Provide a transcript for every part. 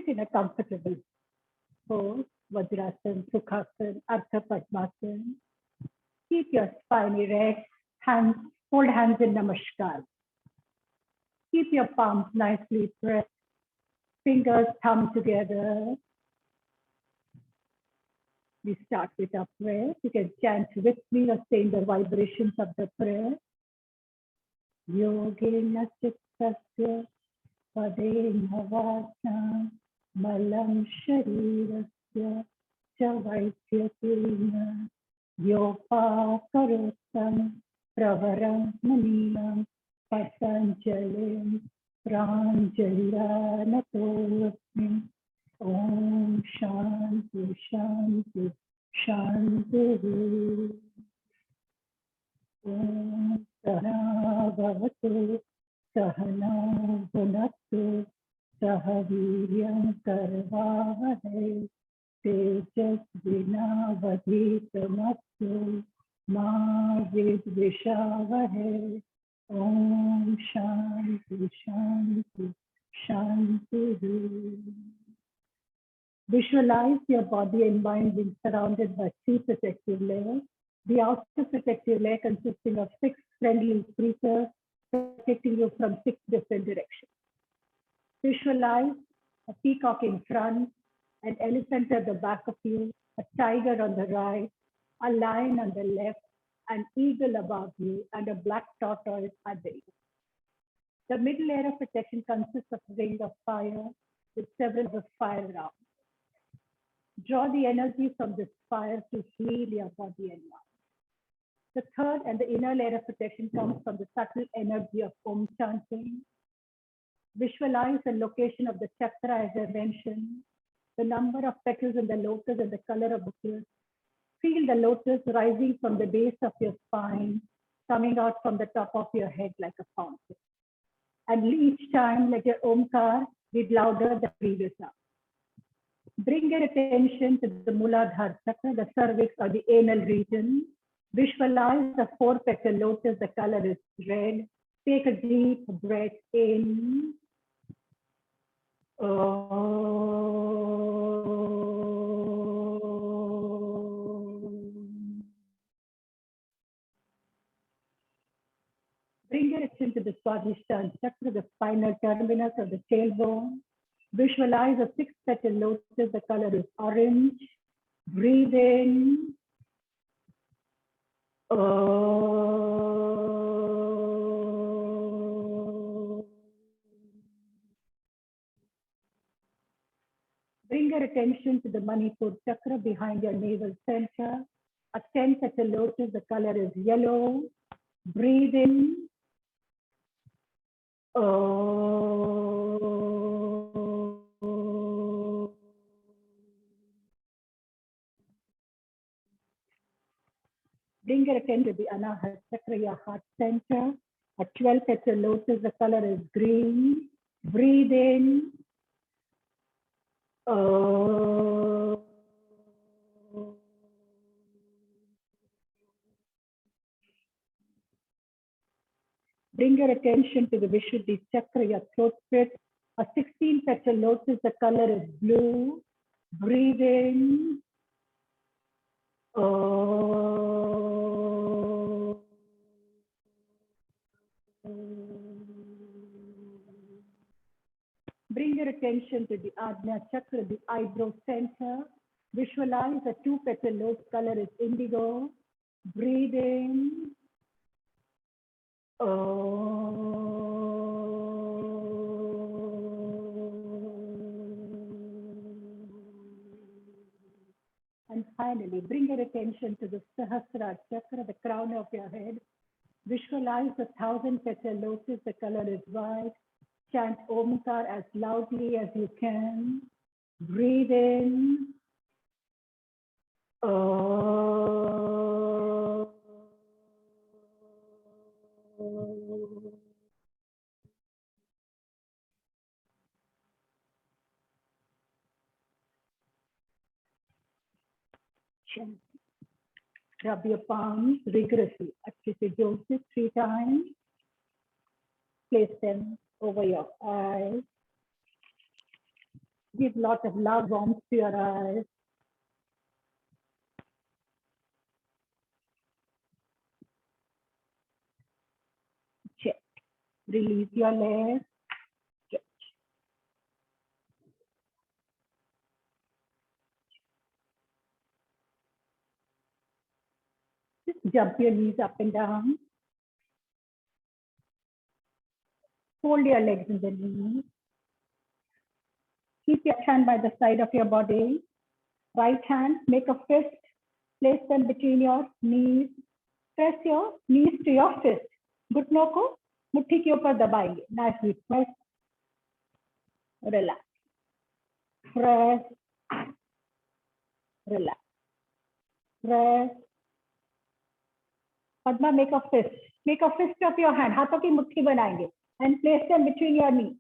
sit in a comfortable pose, Vajrasana, Sukhasana, Ardha Padmasana. Keep your spine erect, hands, hold hands in Namaskar. Keep your palms nicely pressed, fingers, thumb together. We start with our prayer. You can chant with me or say the vibrations of the prayer. Yogena Chittasya Padena Vasa Malam Sharirasya Chavaityatina Yopa Karotam Pravaram Manilam Patanjalim Pranjalira Natosmi Om Shanti Shanti Shanti Om Sahana Bhavatu Sahana Bhunatu Sahaviryam Karvavahai Tejasvinavadhitamastu Ma Vidvishavahai Om Shanti Shanti Shanti. Visualize your body and mind being surrounded by 3 protective layers. The outer protective layer consisting of 6 friendly creatures protecting you from 6 different directions. Visualize a peacock in front, an elephant at the back of you, a tiger on the right, a lion on the left, an eagle above you, and a black tortoise at the east. The middle layer of protection consists of a ring of fire with several of fire rounds. Draw the energy from this fire to heal your body and mind. The third and the inner layer of protection comes from the subtle energy of Om chanting. Visualize the location of the chakra as I mentioned, the number of petals in the lotus and the color of the fruit. Feel the lotus rising from the base of your spine, coming out from the top of your head like a fountain. And each time, let your Omkar be louder than the previous sound. Bring your attention to the Muladhara chakra, the cervix or the anal region. Visualize the 4-petal lotus, the color is red. Take a deep breath in. Bring your attention to the Swadhisthana chakra, the spinal terminus of the tailbone. Visualize a 6-petal lotus, the color is orange. Breathe in. Bring your attention to the Manipur chakra behind your navel center. A 10-petal lotus, the color is yellow. Breathe in. Bring your attention to the Anahata chakra, your heart center. A 12-petal lotus, the color is green. Breathe in. Bring your attention to the Vishuddhi chakra, your throat pit. A 16-petal lotus, the color is blue. Breathe in. Bring your attention to the Ajna chakra, the eyebrow center. Visualize a 2-petal lotus, color is indigo. Breathe in. And finally, bring your attention to the Sahasrara chakra, the crown of your head. Visualize a 1,000-petal lotus, the color is white. Chant Omkar as loudly as you can. Breathe in. Rub your palms rigorously. Achite Joseph 3 times. Place them over your eyes. Give lots of love, warmth to your eyes. Check. Release your legs. Stretch. Just jump your knees up and down. Fold your legs in the knees. Keep your hand by the side of your body. Right hand, make a fist. Place them between your knees. Press your knees to your fist. घुटनों को मुट्ठी के ऊपर दबाएंगे. Nice. Press. Relax. Press. Relax. Press. Padma, make a fist. Make a fist of your hand. हाथों की मुट्ठी बनाएंगे. And place them between your knees.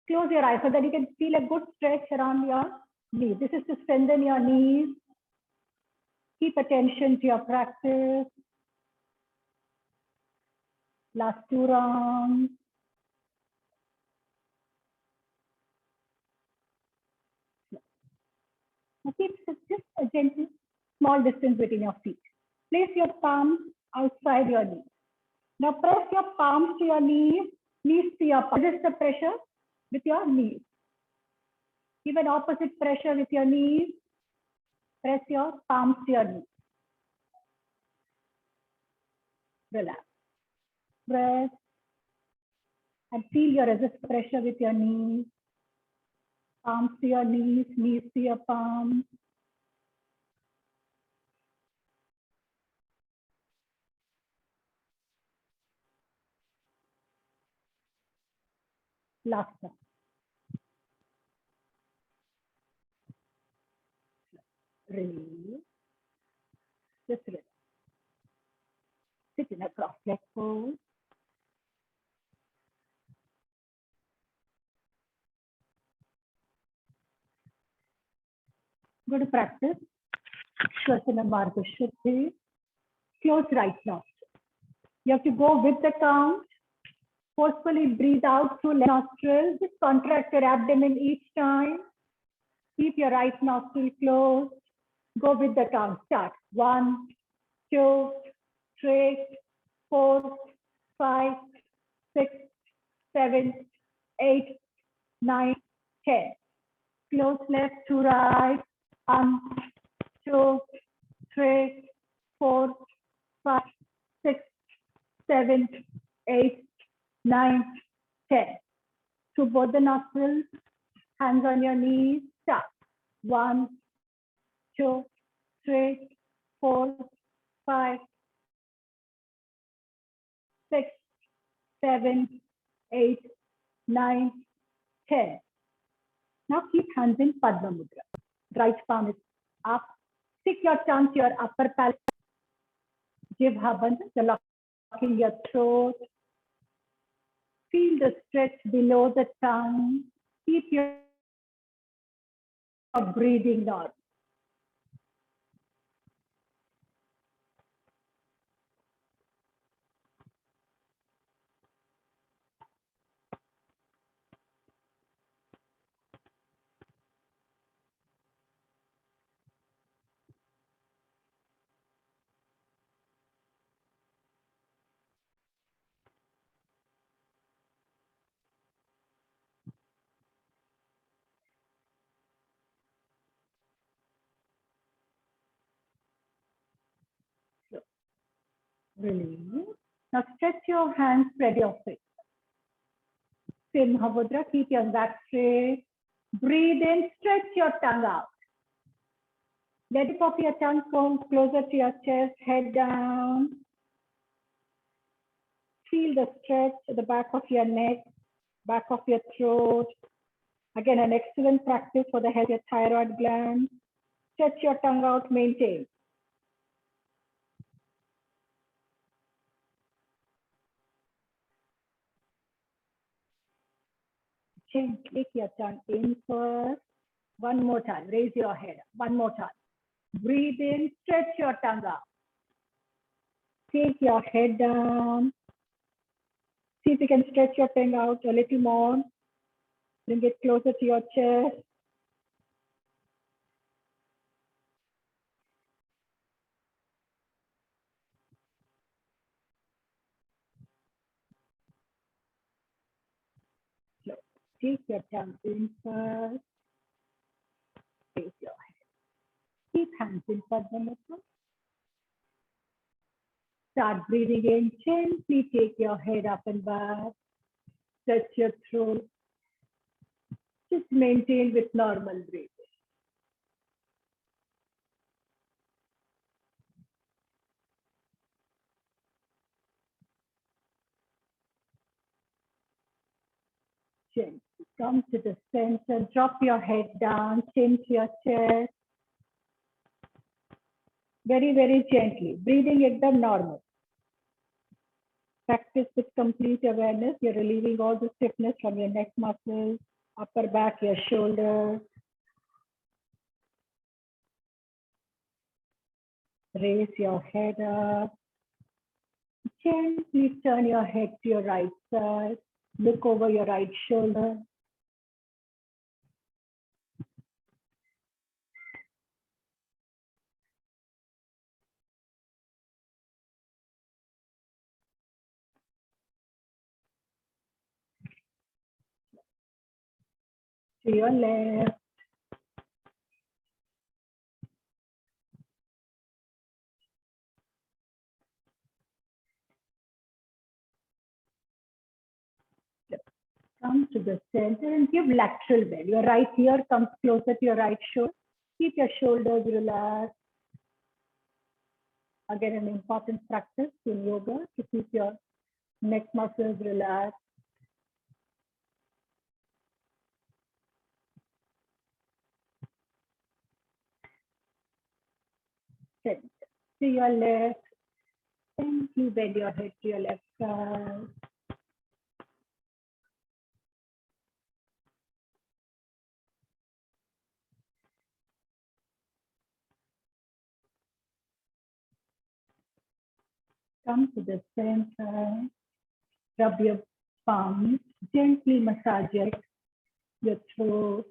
Close your eyes so that you can feel a good stretch around your knees. This is to strengthen your knees. Keep attention to your practice. Last 2 rounds. Now keep just a gentle, small distance between your feet. Place your palms outside your knees. Now press your palms to your knees, knees to your palms. Resist the pressure with your knees. Give an opposite pressure with your knees. Press your palms to your knees. Relax. Press and feel your resist pressure with your knees. Palms to your knees, knees to your palms. Last one. Release. Just relax. Sit in a cross-leg pose. Good practice. Shvasana Marga Shuddhi. Close right nostril. You have to go with the count. Forcefully breathe out through left nostril. Just contract your abdomen each time. Keep your right nostril closed. Go with the count. Start. 1, 2, 3, 4, 5, 6, 7, 8, 9, 10. Close left to right. 1, 2, 3, 4, 5, 6, 7, 8, 9, 10. Through both the nostrils, hands on your knees. Start. 1, 2, 3, 4, 5, 6, 7, 8, 9, 10. Now keep hands in Padma Mudra. Right palm is up. Stick your tongue to your upper palate. Jibha bandh, locking your throat. Feel the stretch below the tongue. Keep your breathing normal. Release. Now stretch your hands, spread your feet. Same Mahamudra, keep your back straight. Breathe in, stretch your tongue out. Let it pop your tongue come closer to your chest, head down. Feel the stretch at the back of your neck, back of your throat. Again, an excellent practice for the health of your thyroid gland. Stretch your tongue out, maintain. Take your tongue in first. One more time, raise your head. One more time. Breathe in, stretch your tongue out. Take your head down. See if you can stretch your tongue out a little more. Bring it closer to your chest. Slow. Keep your tongue in first. Raise your head. Keep hands in Padma Mudra. Start breathing in. Gently take your head up and back. Touch your throat. Just maintain with normal breathing. Gently come to the center. Drop your head down. Chin to your chest. Very, very gently. Breathing ekdam normal. Practice with complete awareness. You're relieving all the stiffness from your neck muscles, upper back, your shoulders. Raise your head up. Gently turn your head to your right side. Look over your right shoulder. To your left. Come to the center and give lateral bend. Your right ear comes closer to your right shoulder. Keep your shoulders relaxed. Again, an important practice in yoga to keep your neck muscles relaxed. Center. To your left. Gently bend your head to your left side. Come to the center. Rub your palms. Gently massage your throat.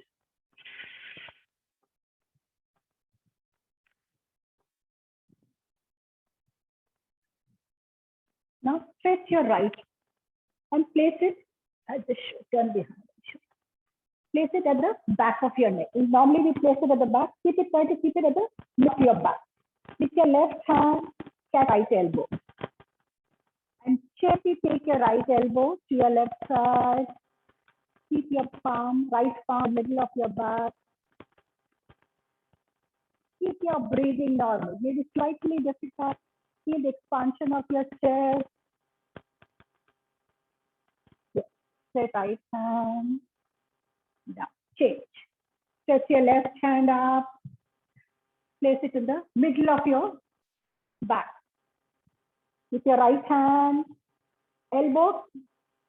Now stretch your right and place it at the turn behind. Place it at the back of your neck. Normally we place it at the back. Try to keep it at the back of your back. With your left hand, catch right elbow. And gently take your right elbow to your left side. Keep your palm, right palm, middle of your back. Keep your breathing normal. Maybe slightly difficult. Feel the expansion of your chest. Yes. Straight right hand down. Change. Stretch your left hand up. Place it in the middle of your back. With your right hand, elbow,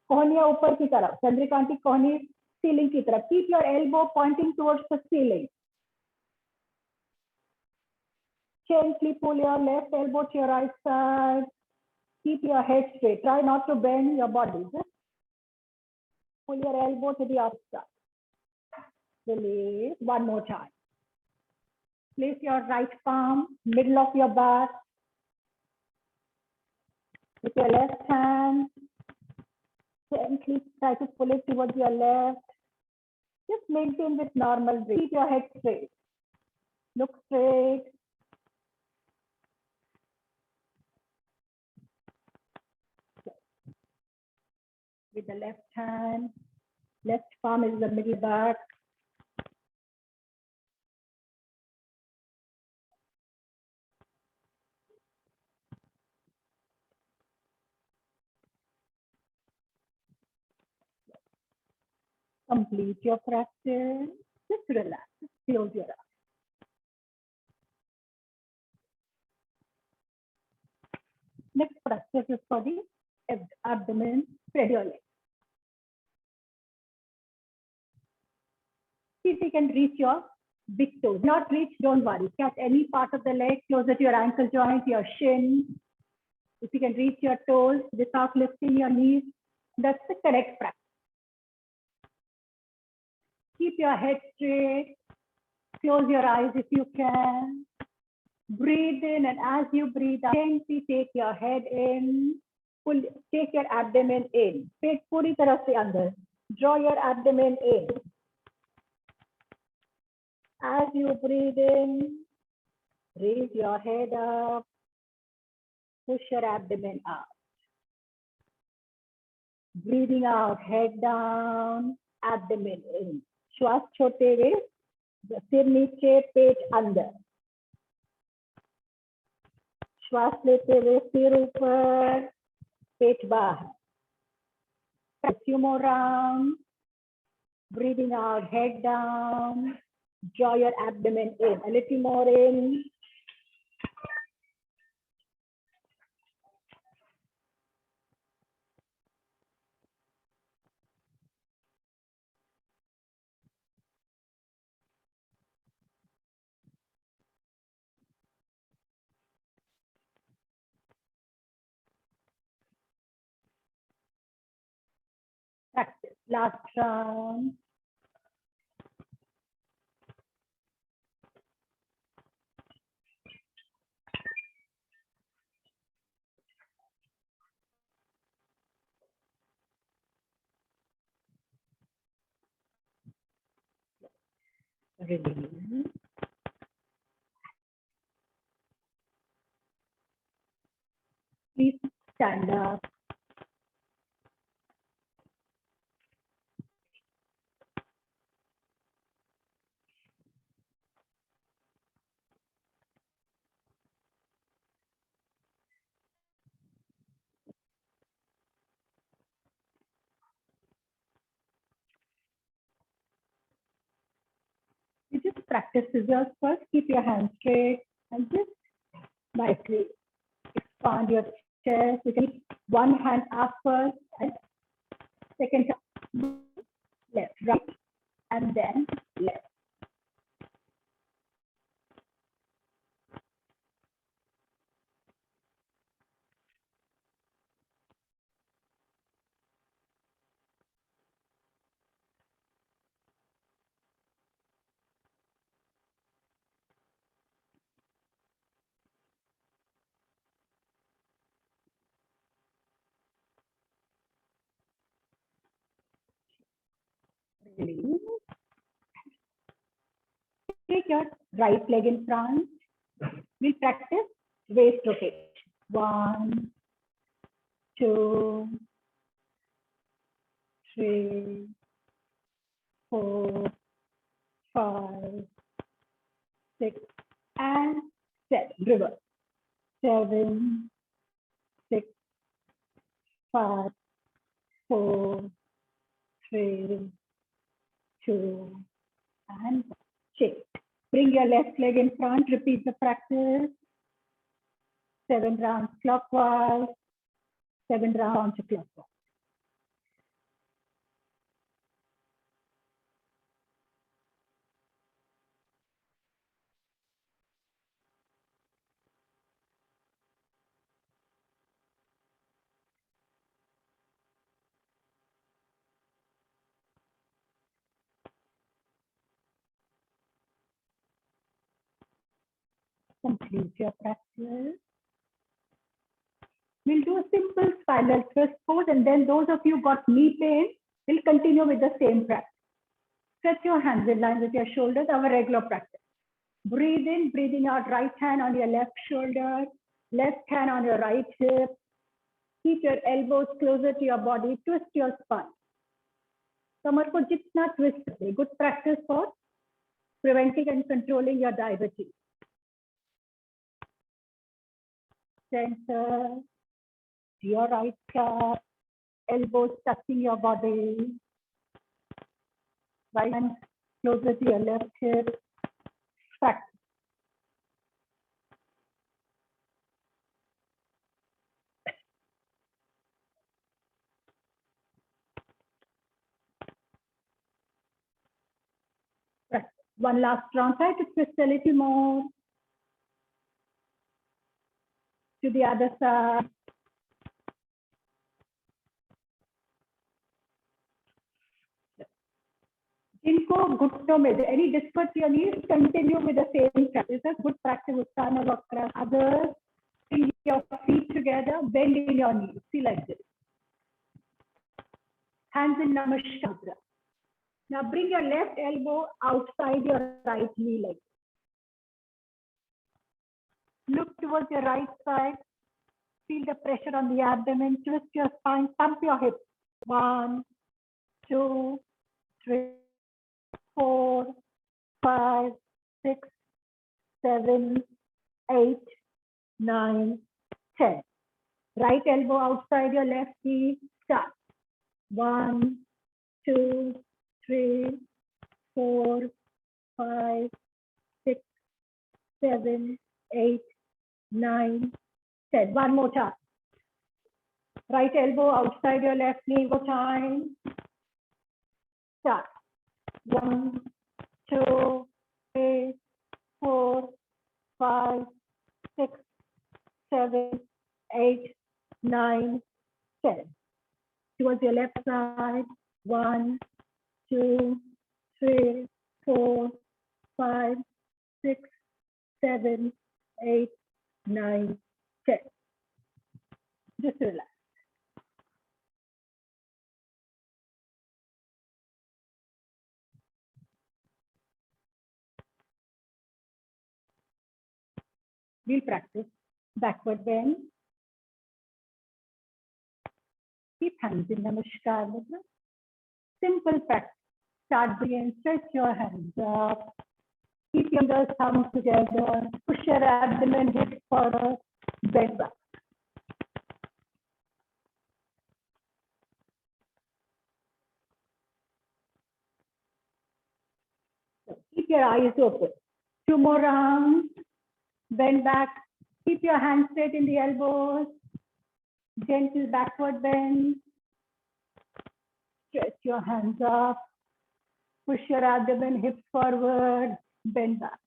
कोहनियां ऊपर की तरफ, चंद्रिकांती कोहनी ceiling की तरफ. Keep your elbow pointing towards the ceiling. Gently pull your left elbow to your right side. Keep your head straight. Try not to bend your body. Just pull your elbow to the outside. Release. One more time. Place your right palm, middle of your back. With your left hand, gently try to pull it towards your left. Just maintain with normal breath. Keep your head straight. Look straight. With the left hand, left palm is the middle back. Complete your practice. Just relax. Close your eyes. Next practice is for the abdomen. Spread your legs. See if you can reach your big toes. Not reach, don't worry. Catch any part of the leg closer to your ankle joint, your shin. If you can reach your toes without lifting your knees, That's the correct practice. Keep your head straight. Close your eyes if you can. Breathe in, and as you breathe out, gently take your head in. Take your abdomen in. पेट पूरी तरह से अंदर. Draw your abdomen in. As you breathe in, raise your head up. Push your abdomen out. Breathing out, head down, abdomen in. श्वास छोड़ते हुए सिर नीचे, पेट अंदर. श्वास लेते हुए सिर ऊपर, पेट बाहर. A few more rounds. Breathing out, head down. Draw your abdomen in. A little more in. Practice. Last round. Release. Please stand up. You just practice scissors first. Keep your hands straight and just nicely expand your chest. You can keep one hand up first and second hand left, right, and then left. Release. Take your right leg in front. We'll practice waist rotation. 1, 2, 3, 4, 5, 6, and 7. Reverse. 7, 6, 5, 4, 3, 2, and 1. Shake. Bring your left leg in front. Repeat the practice. 7 rounds clockwise. 7 rounds clockwise. Complete your practice. We'll do a simple spiral twist pose, and then those of you who got knee pain will continue with the same practice. Stretch your hands in line with your shoulders, our regular practice. Breathe in, breathing out, right hand on your left shoulder, left hand on your right hip. Keep your elbows closer to your body, twist your spine. कमर को जितना twist करें. Good practice for preventing and controlling your diabetes. Center, your right calf, elbows touching your body. Right hand closer to your left hip. Practice. One last round. Try to twist a little more to the other side. इनको घुटनों में, any discomfort your knees, continue with the same practice. It's a good practice. Utthana Vakra. Others, bring your feet together, bend in your knees. See like this. Hands in Namaskar. Now bring your left elbow outside your right knee like this. Look towards your right side. Feel the pressure on the abdomen. Twist your spine. Thump your hips. 1, 2, 3, 4, 5, 6, 7, 8, 9, 10. Right elbow outside your left knee. Start. 1, 2, 3, 4, 5, 6, 7, 8, 9, 10. One more time. Right elbow outside your left knee. Go time. Start. 1, 2, 3, 4, 5, 6, 7, 8, 9, 10. Towards your left side. 1, 2, 3, 4, 5, 6, 7, 8, 9, 10. Just relax. We'll practice backward bend. Keep hands in Namaskar Mudra. Simple practice. Start breathing, stretch your hands up. Keep your thumbs together. Push your abdomen, hips forward, bend back. So keep your eyes open. 2 more rounds. Bend back. Keep your hands straight in the elbows. Gentle backward bend. Stretch your hands up. Push your abdomen, hips forward, bend back.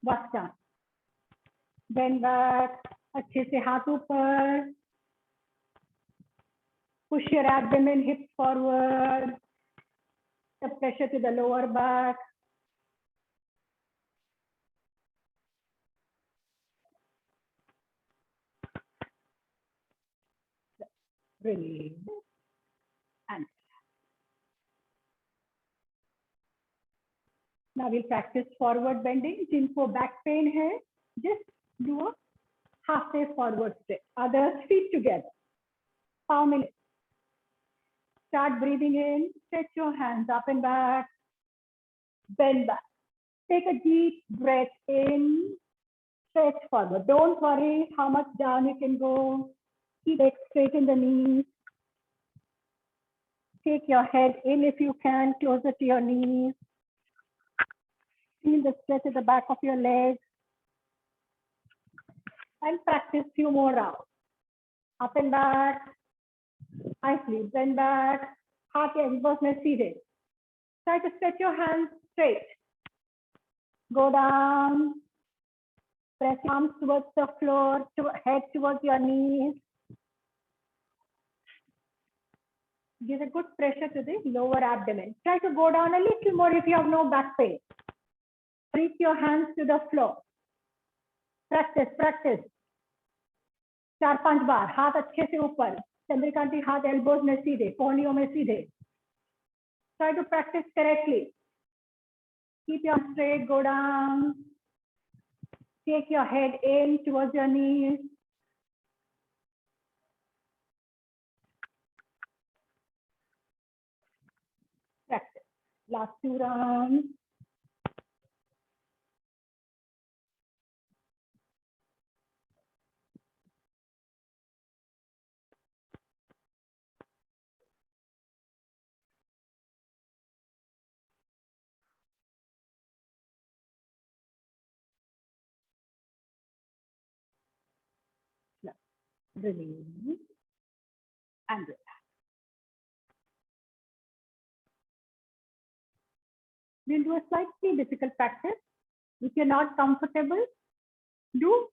What's done? Bend back. अच्छे से हाथ ऊपर. Push your abdomen, hips forward. The pressure to the lower back. Release. And now we'll practice forward bending. जिनको back pain है, just do a halfway forward stretch. Others feet together. Palm in. Start breathing in. Stretch your hands up and back. Bend back. Take a deep breath in. Stretch forward. Don't worry how much down you can go. Keep it straight in the knees. Take your head in if you can, closer to your knees. Feel the stretch at the back of your legs. And practice few more rounds. Up and back. Nicely. Bend back. Heart elbows में सीधे. Try to stretch your hands straight. Go down. Press arms towards the floor, head towards your knees. Give a good pressure to the lower abdomen. Try to go down a little more if you have no back pain. Reach your hands to the floor. Practice, practice. 4-5 बार. हाथ अच्छे से ऊपर. चंद्रिकांती हाथ elbows में सीधे, कोहनियों में सीधे. Try to practice correctly. Keep your arms straight, go down. Take your head in towards your knees. Practice. Last 2 rounds. Release and relax. We'll do a slightly difficult practice. If you're not comfortable, do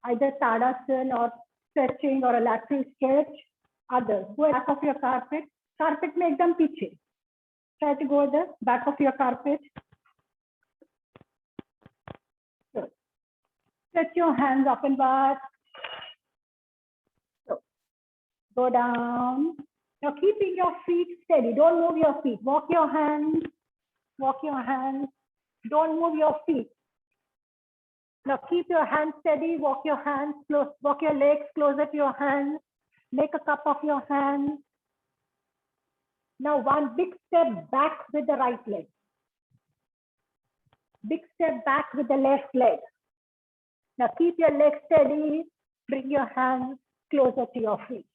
either Tadasana or stretching or a lateral stretch. Others, go back of your carpet. Carpet में एकदम पीछे. Try to go the back of your carpet. So, stretch your hands up and back. So, go down. Now keeping your feet steady. Don't move your feet. Walk your hands. Walk your hands. Don't move your feet. Now keep your hands steady. Walk your hands close. Walk your legs closer to your hands. Make a cup of your hands. Now one big step back with the right leg. Big step back with the left leg. Now keep your legs steady. Bring your hands closer to your feet.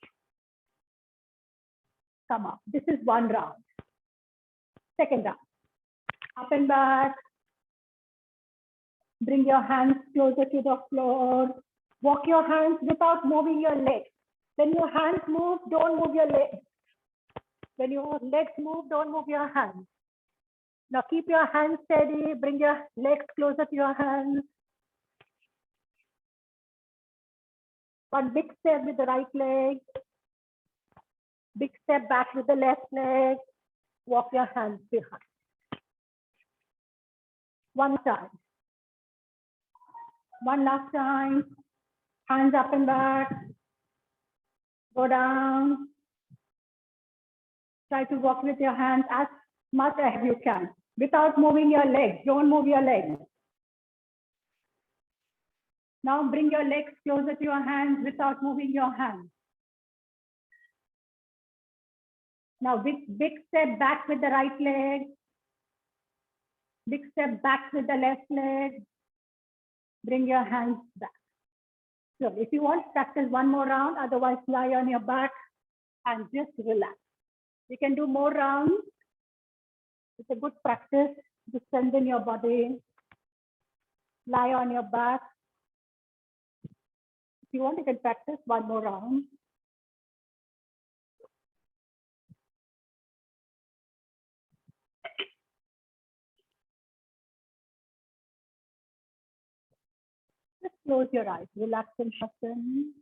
Come up. This is one round. Second round. Up and back. Bring your hands closer to the floor. Walk your hands without moving your legs. When your hands move, don't move your legs. When your legs move, don't move your hands. Now keep your hands steady. Bring your legs closer to your hands. One big step with the right leg. Big step back with the left leg. Walk your hands behind. One time. One last time. Hands up and back. Go down. Try to walk with your hands as much as you can without moving your legs. Don't move your legs. Now bring your legs closer to your hands without moving your hands. Now big step back with the right leg. Big step back with the left leg. Bring your hands back. So if you want, practice one more round. Otherwise, lie on your back and just relax. You can do more rounds. It's a good practice to strengthen your body. Lie on your back. If you want, you can practice one more round. Just close your eyes. Relax and shorten.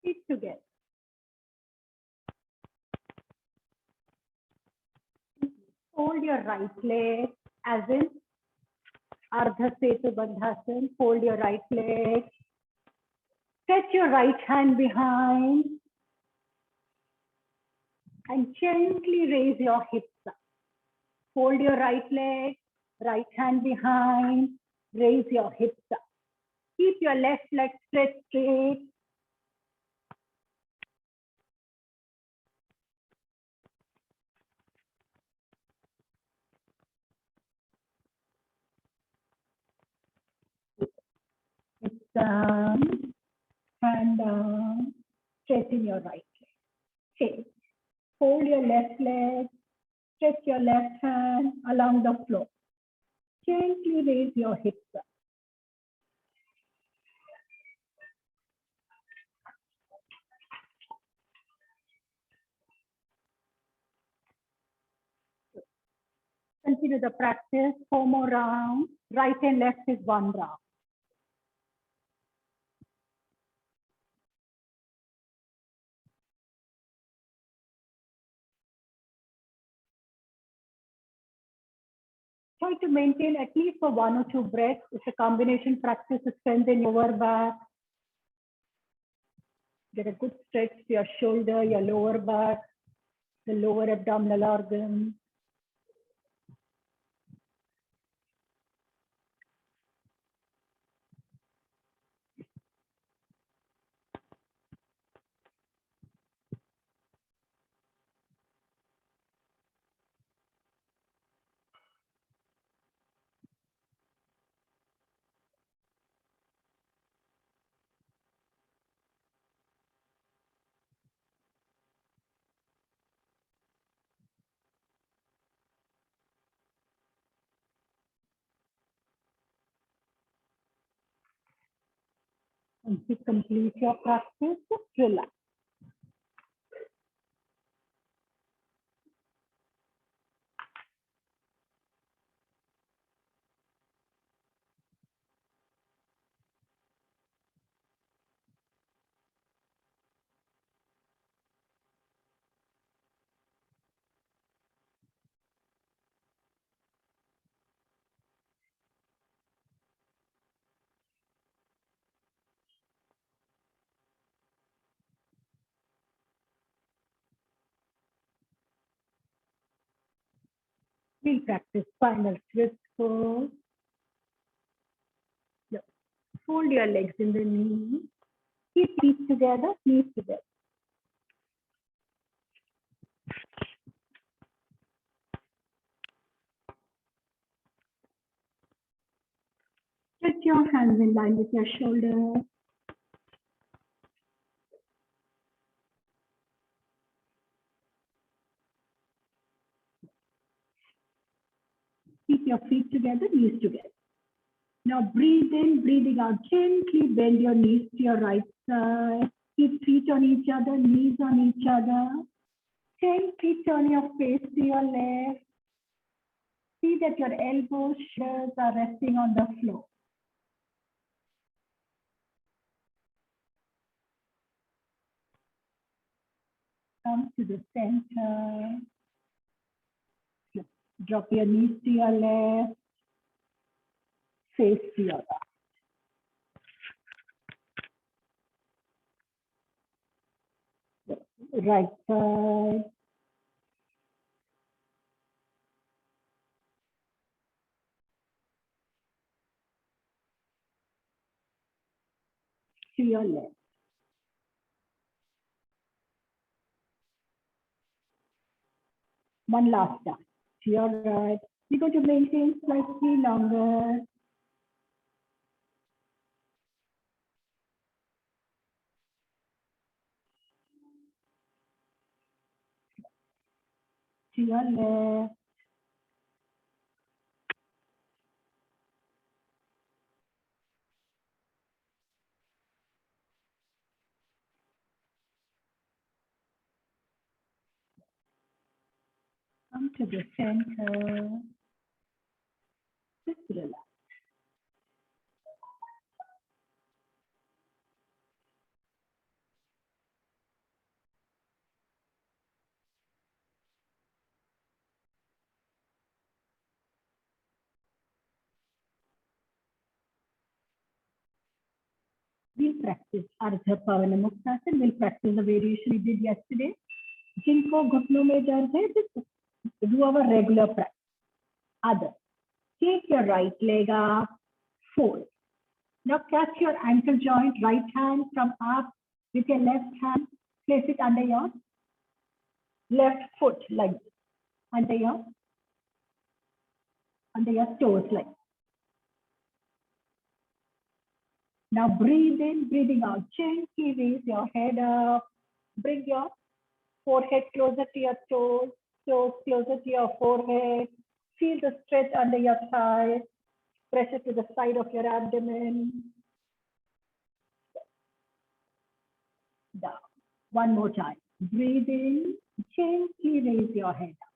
Feet together. Hold your right leg as in Ardha Setu Bandhasan. Hold your right leg. Stretch your right hand behind and gently raise your hips up. Hold your right leg, right hand behind, raise your hips up. Keep your left leg stretched straight. Hips down, hand down, stretching your right leg. Okay. Hold your left leg, stretch your left hand along the floor. Gently raise your hips up. Continue the practice. 4 more rounds. Right and left is 1 round. Try to maintain at least for 1 or 2 breaths. It's a combination practice to strengthen your lower back. Get a good stretch to your shoulder, your lower back, the lower abdominal organs. Once you complete your practice, just relax. We'll practice final twist pose. Fold your legs in the knee. Keep feet together, knees together. Stretch your hands in line with your shoulders. Keep your feet together, knees together. Now breathe in, breathing out. Gently bend your knees to your right side. Keep feet on each other, knees on each other. Gently turn your face to your left. See that your elbows, shoulders are resting on the floor. Come to the center. Drop your knees to your left. Face to your right. Right side. To your left. One last time. To your right. We're going to maintain slightly longer. To your left. Come to the center. Just relax. We'll practice Ardha Pavana Muktasana. We'll practice the variation we did yesterday. जिनको घुटनों में दर्द है, just do our regular practice. Other. Take your right leg up, fold. Now catch your ankle joint, right hand from up with your left hand. Place it under your left foot like this. Under your toes like this. Now breathe in, breathing out. Gently raise your head up. Bring your forehead closer to your toes, toes closer to your forehead. Feel the stretch under your thighs. Pressure to the side of your abdomen. Down. One more time. Breathe in. Gently raise your head up.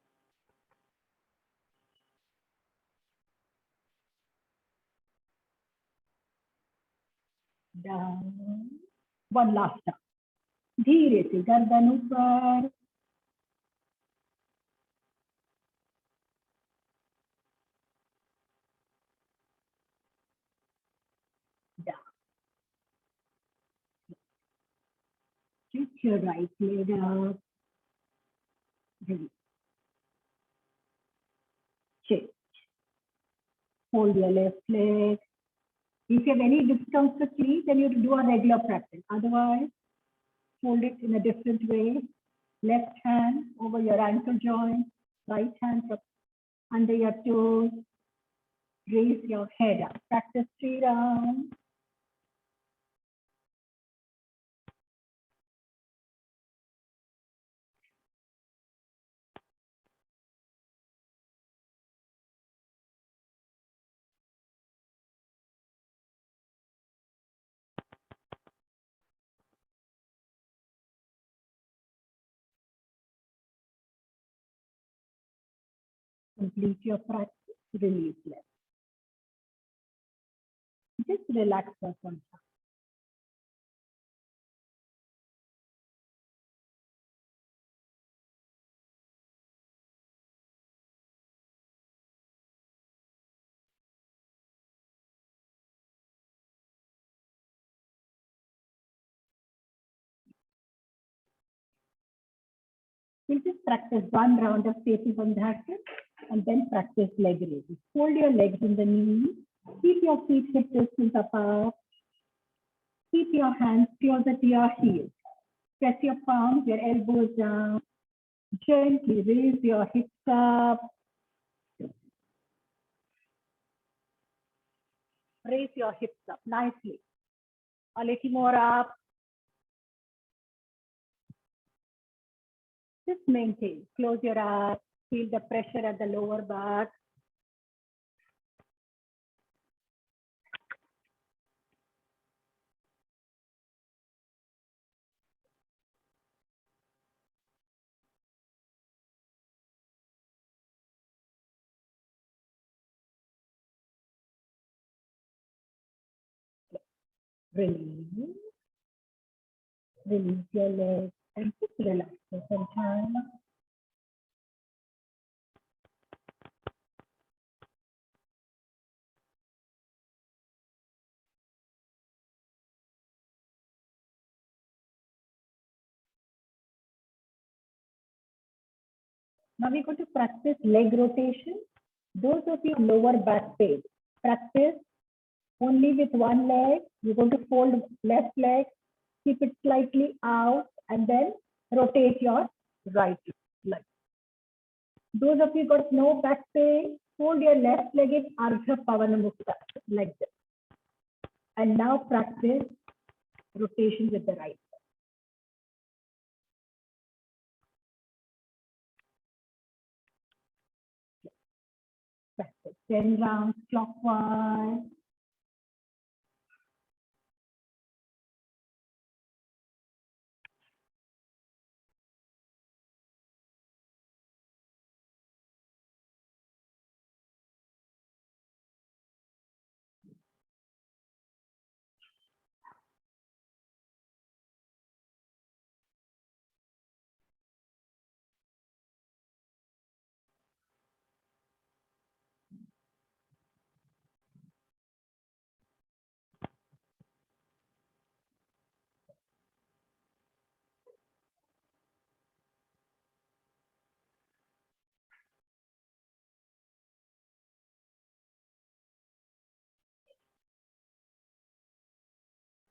Down. One last time. धीरे से गर्दन ऊपर. Down. Stretch your right leg out. Release. Change. Hold your left leg. If you have any discomfort, please, then you do a regular practice. Otherwise, hold it in a different way. Left hand over your ankle joint, right hand up under your toes. Raise your head up. Practice 3 rounds. Complete your practice. Release left. Just relax for some time. We'll just practice 1 round of Setu and then practice leg raises. Hold your legs in the knees. Keep your feet hip distance apart. Keep your hands closer to your heels. Press your palms, your elbows down. Gently raise your hips up. Raise your hips up nicely. A little more up. Just maintain. Close your eyes. Feel the pressure at the lower back. Release. Release your legs and just relax for some time. Now we're going to practice leg rotation. Those of you lower back pain, practice only with one leg. You're going to fold left leg, keep it slightly out, and then rotate your right leg. Those of you got no back pain, hold your left leg in Ardha Pavanamukta, like this. And now practice rotation with the right. Practice 10 rounds clockwise.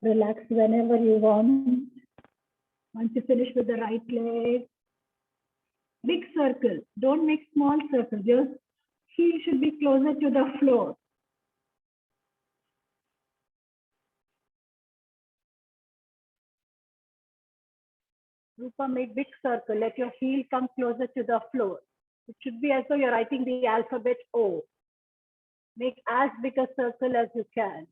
Relax whenever you want. Once you finish with the right leg, big circle. Don't make small circles. Just heel should be closer to the floor. Rupa, make big circle. Let your heel come closer to the floor. It should be as though you're writing the alphabet O. Make as big a circle as you can.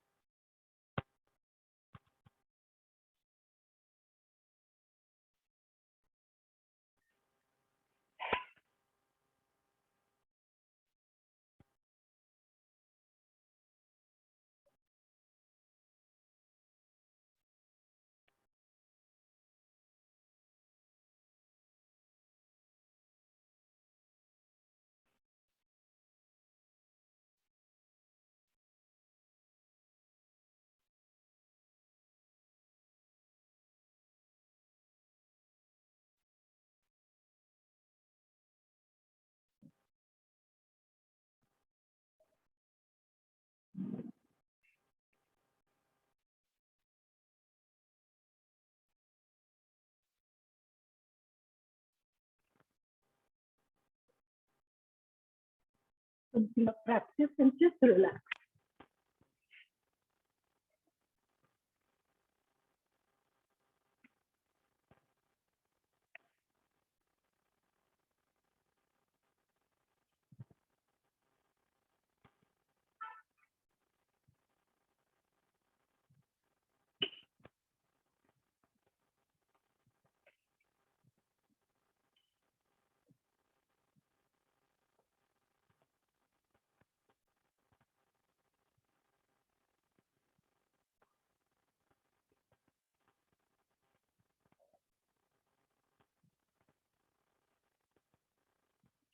Complete practice and just relax.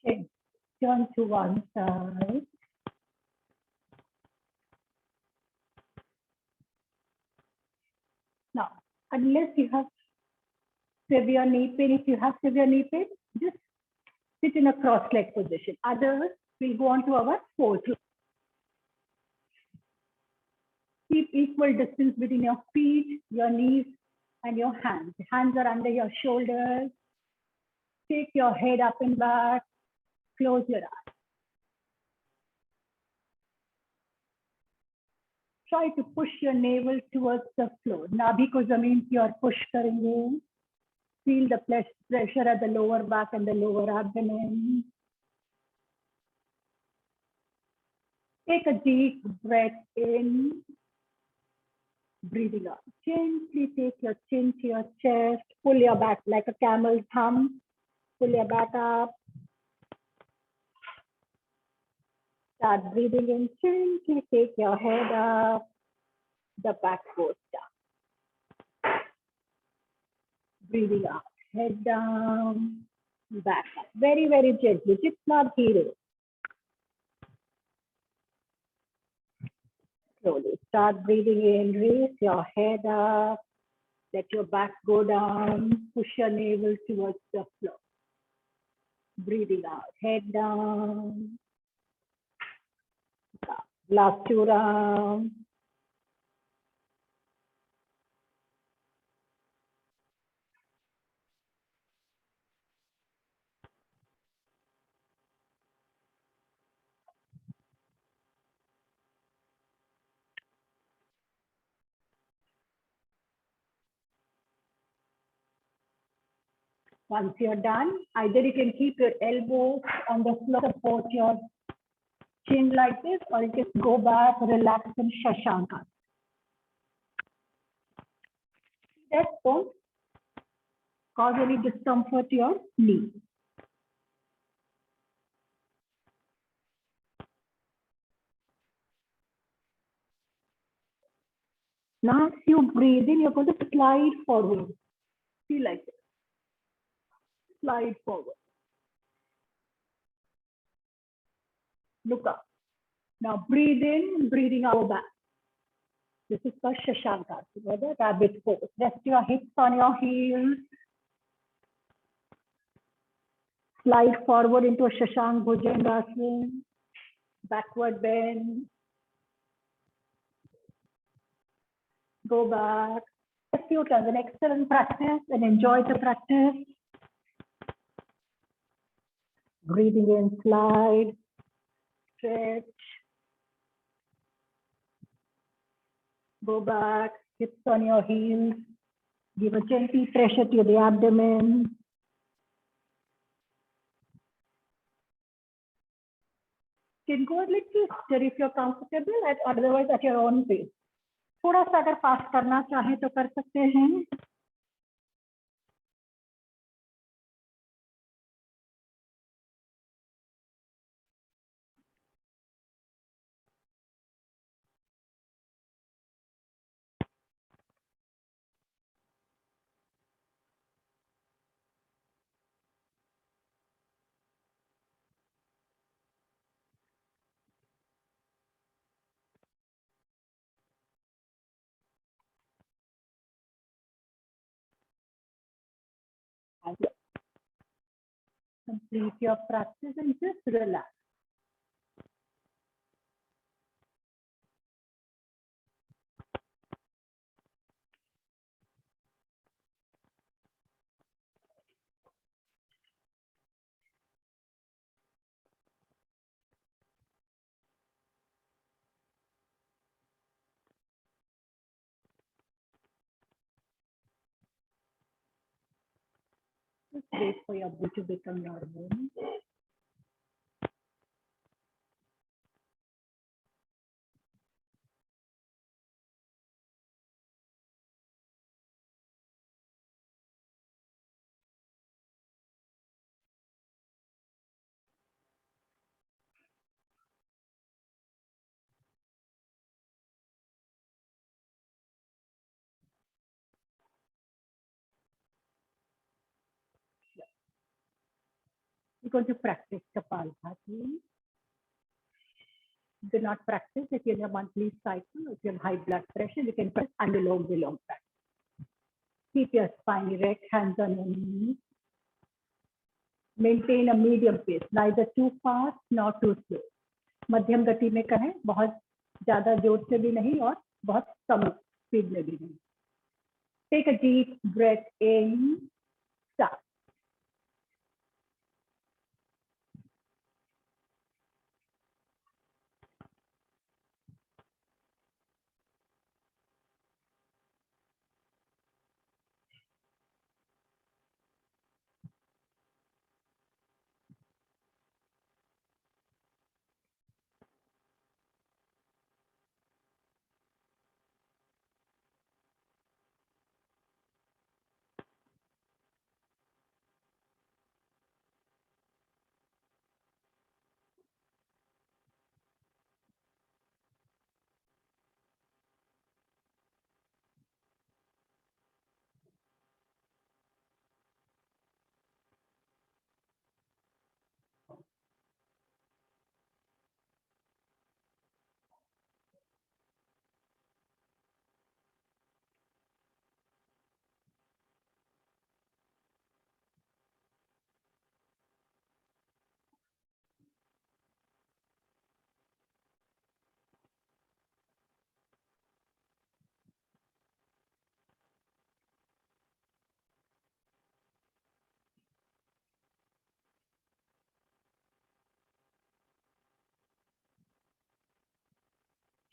Okay, turn to one side. Now, unless you have severe knee pain, if you have severe knee pain, just sit in a cross-leg position. Others, we'll go on to our fourth. Keep equal distance between your feet, your knees, and your hands. The hands are under your shoulders. Take your head up and back. Close your eyes. Try to push your navel towards the floor. नाभि को जमीन की ओर push करेंगे. Feel the pressure at the lower back and the lower abdomen. Take a deep breath in. Breathing out. Gently take your chin to your chest. Pull your back like a camel's thumb. Pull your back up. Start breathing in. Gently take your head up. The back goes down. Breathing out. Head down. Back up. Very, very gently. Jitna dhire. Slowly start breathing in. Raise your head up. Let your back go down. Push your navel towards the floor. Breathing out. Head down. Last 2 rounds. Once you're done, either you can keep your elbows on the floor, support your chin like this, or you can go back, relax in Shashanka. That won't cause any discomfort to your knee. Now, as you breathe in, you're going to slide forward. Feel like this. Slide forward. Look up. Now breathe in, breathing out back. This is called Shashanka, the rabbit pose. Rest your hips on your heels. Slide forward into a Shashank Bhujangasana. Backward bend. Go back. A few times, an excellent practice, and enjoy the practice. Breathing in, slide, stretch. Go back, hips on your heels. Give a gentle pressure to the abdomen. You can go a little faster if you're comfortable, otherwise at your own pace. थोड़ा सा अगर fast करना चाहे तो कर सकते हैं. Complete your practice and just relax. wait for your breath to become normal. We're going to practice Kapalbhati. Do not practice if you're in a monthly cycle, if you have high blood pressure, you can practice Anulom Vilom practice. Keep your spine erect, hands on your knees. Maintain a medium pace, neither too fast nor too slow. मध्यम गति में करें, बहुत ज्यादा जोर से भी नहीं और बहुत कम स्पीड में भी नहीं. Take a deep breath in. Start.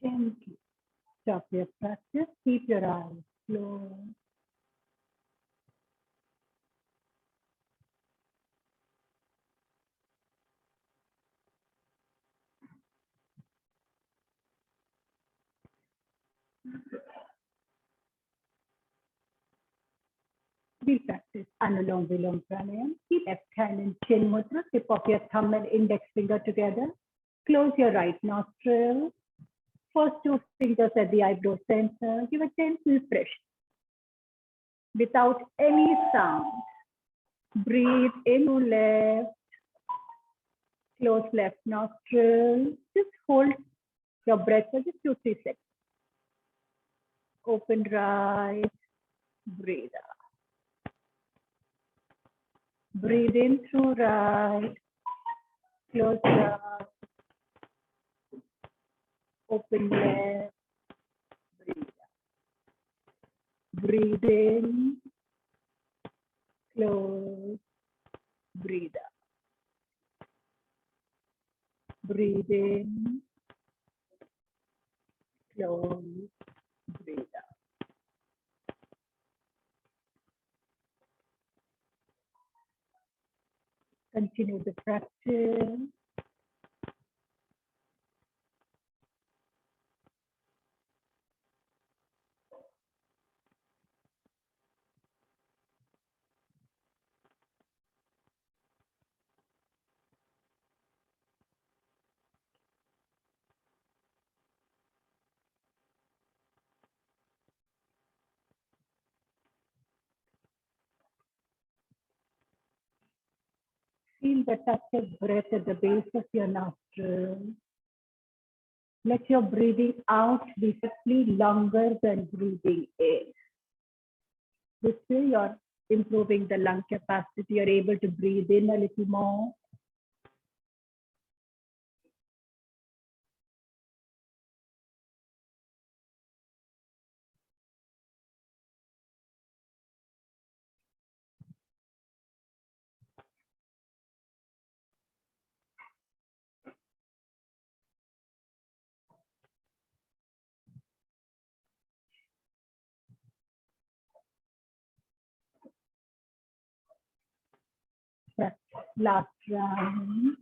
Gently stop your practice. Keep your eyes closed. We practice Anulom Vilom Pranayam. Keep left hand in chin mudra, tip of your thumb and index finger together. Close your right nostril. First two fingers at the eyebrow center. Give a gentle pressure. Without any sound. Breathe in left. Close left nostril. Just hold your breath for just 2-3 seconds. Open right. Breathe out. Breathe in through right. Close right. Open left. Breathe out. Breathe in. Close. Breathe out. Breathe in. Close. Breathe out. Continue the practice. Feel the touch of breath at the base of your nostril. Let your breathing out be slightly longer than breathing in. This way you're improving the lung capacity. You're able to breathe in a little more. Last round.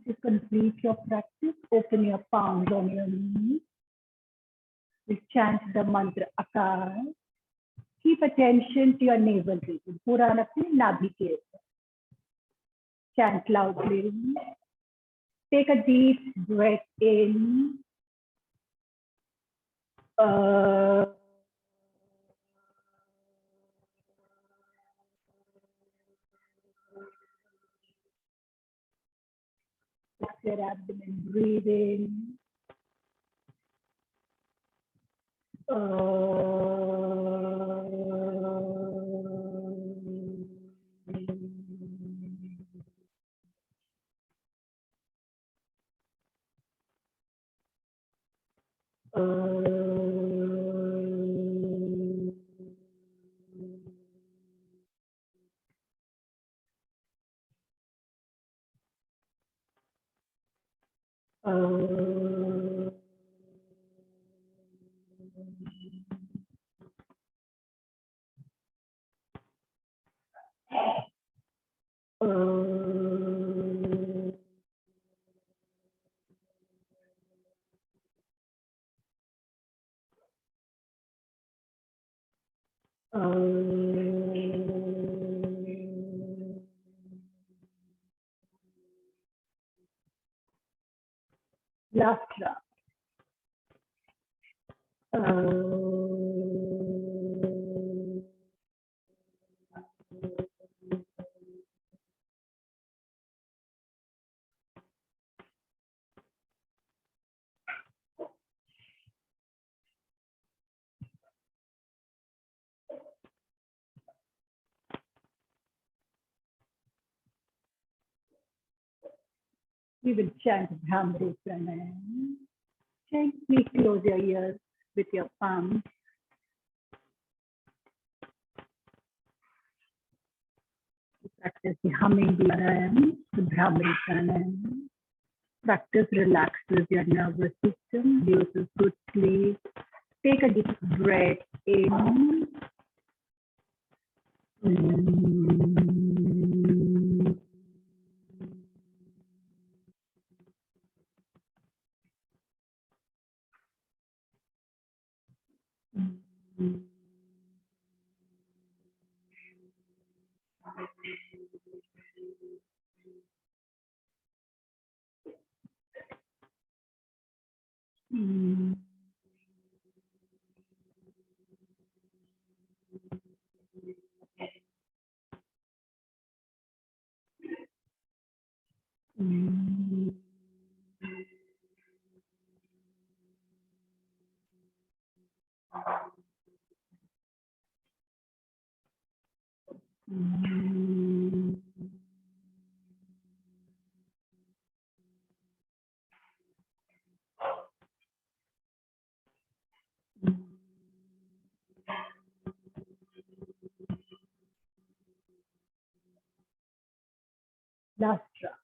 To complete your practice, open your palms on your knees. We chant the mantra Akar. Keep attention to your navel region. पूरा अपने नाभि के ऊपर. Chant loudly. Take a deep breath in. Flex your abdomen, breathe in. Last round. We will chant Bhramari Pranayam. Gently close your ears with your palms. Practice the humming Pranayam, the Bhramari Pranayam. Practice relaxes your nervous system, induces good sleep. Take a deep breath in. Last round.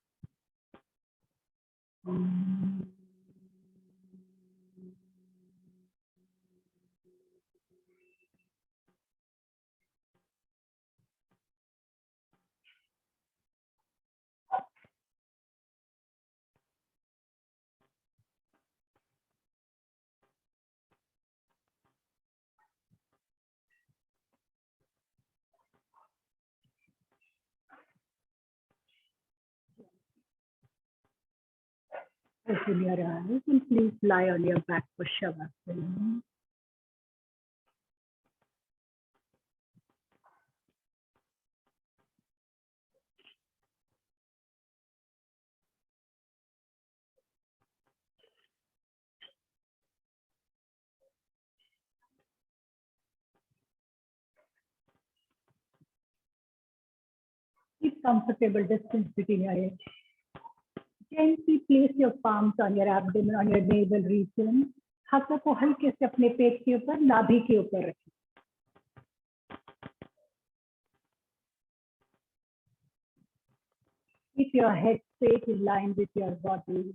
Open your eyes and please lie on your back for Shavasana. Keep comfortable distance between your legs. Gently place your palms on your abdomen, on your navel region. हाथों को हल्के से अपने पेट के ऊपर, नाभि के ऊपर रखें. Keep your head straight in line with your body.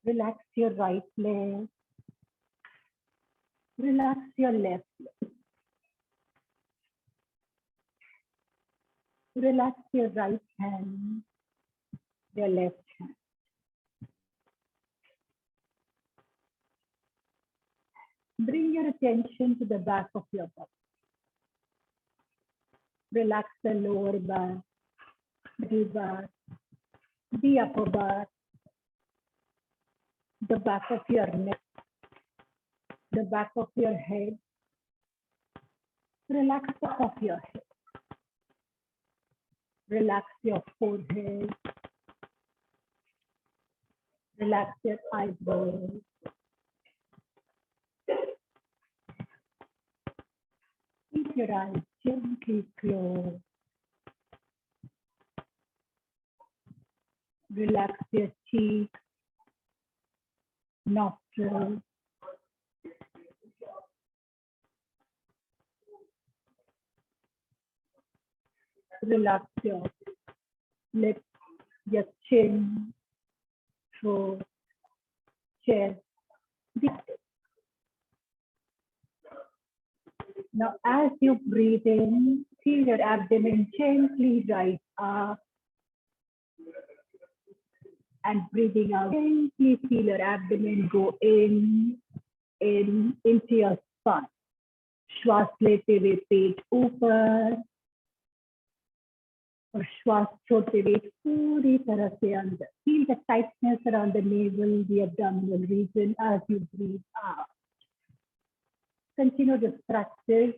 Relax your right leg. Relax your left leg. Relax your right hand, your left hand. Bring your attention to the back of your body. Relax the lower back, middle back, the upper back, the back of your neck, the back of your head. Relax the top of your head. Relax your forehead. Relax your eyebrows. Keep your eyes gently closed. Relax your cheeks, nostrils. Relax your lips, your chin, throat, chest. Now, as you breathe in, feel your abdomen gently rise up. And breathing out, gently feel your abdomen go in, into your spine. श्वास लेते हुए पेट ऊपर और श्वास छोड़ते हुए पूरी तरह से अंदर. Feel the tightness around the navel, the abdominal region as you breathe out. Continue this practice.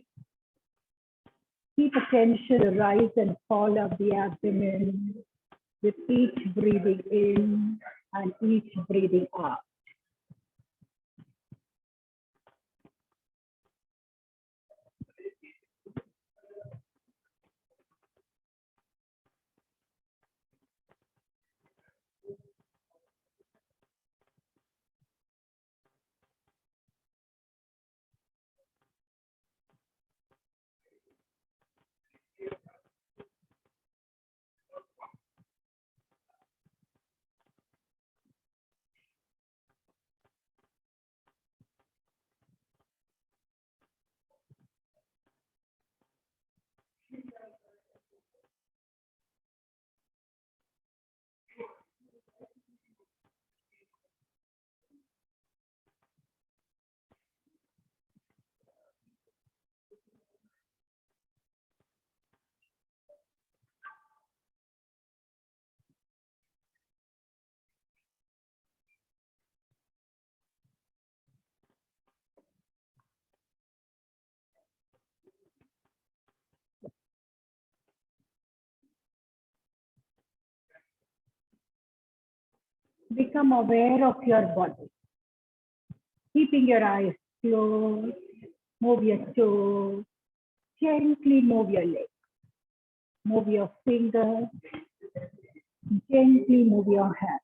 Keep attention to the rise and fall of the abdomen with each breathing in and each breathing out. Become aware of your body. Keeping your eyes closed, move your toes, gently move your legs, move your fingers, gently move your hands.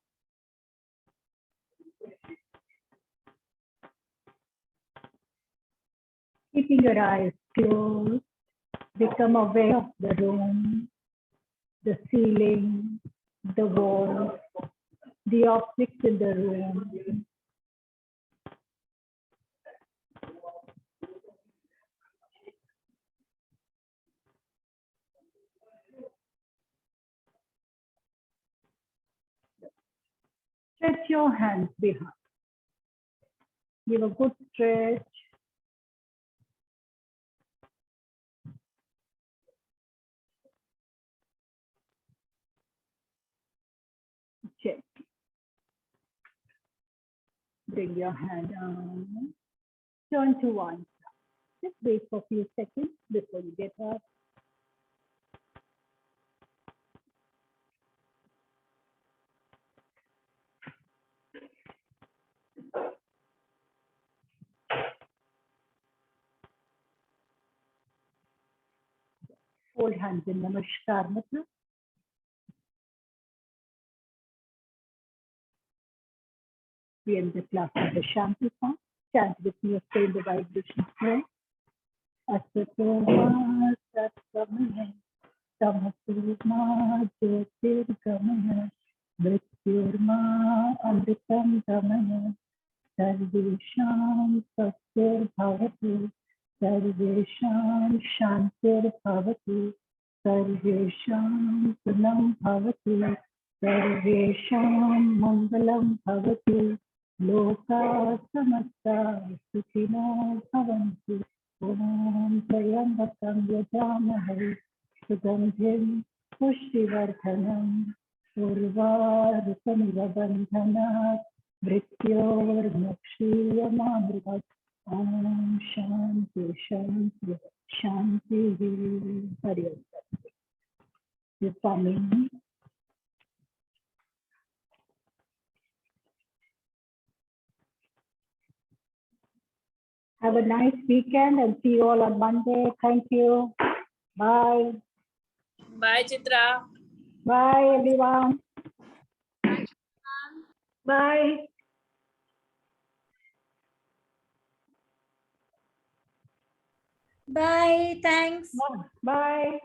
Keeping your eyes closed, become aware of the room, the ceiling, the walls, the objects in the room. Stretch your hands behind. Give a good stretch. Gently. Bring your hand down. Turn to one side. Just wait for a few seconds before you get up. hold hands in Namaskar Mudra. We end the class with the Shanti song. Chant with me or stay in the vibration prayer. Asato ma satgamaya, tamaso ma jyotirgamaya, mrityurma amritam gamaya, sarvesham satyar bhavatu, sarvesham shantir bhavatu, sarvesham sunam bhavatu, sarvesham mangalam bhavatu, loka samasta sukhino bhavantu. Om Trayambakam Yajamahay Sugandhim Pushtivarthanam Urvarukamiva Bandhanat Mrityurmukshiyamamritat. Om Shanti Shanti Shanti Hari Om. Swami. Have a nice weekend and see you all on Monday. Thank you. Bye. Bye, Chitra. Bye, everyone. Bye. Bye. Thanks. Bye.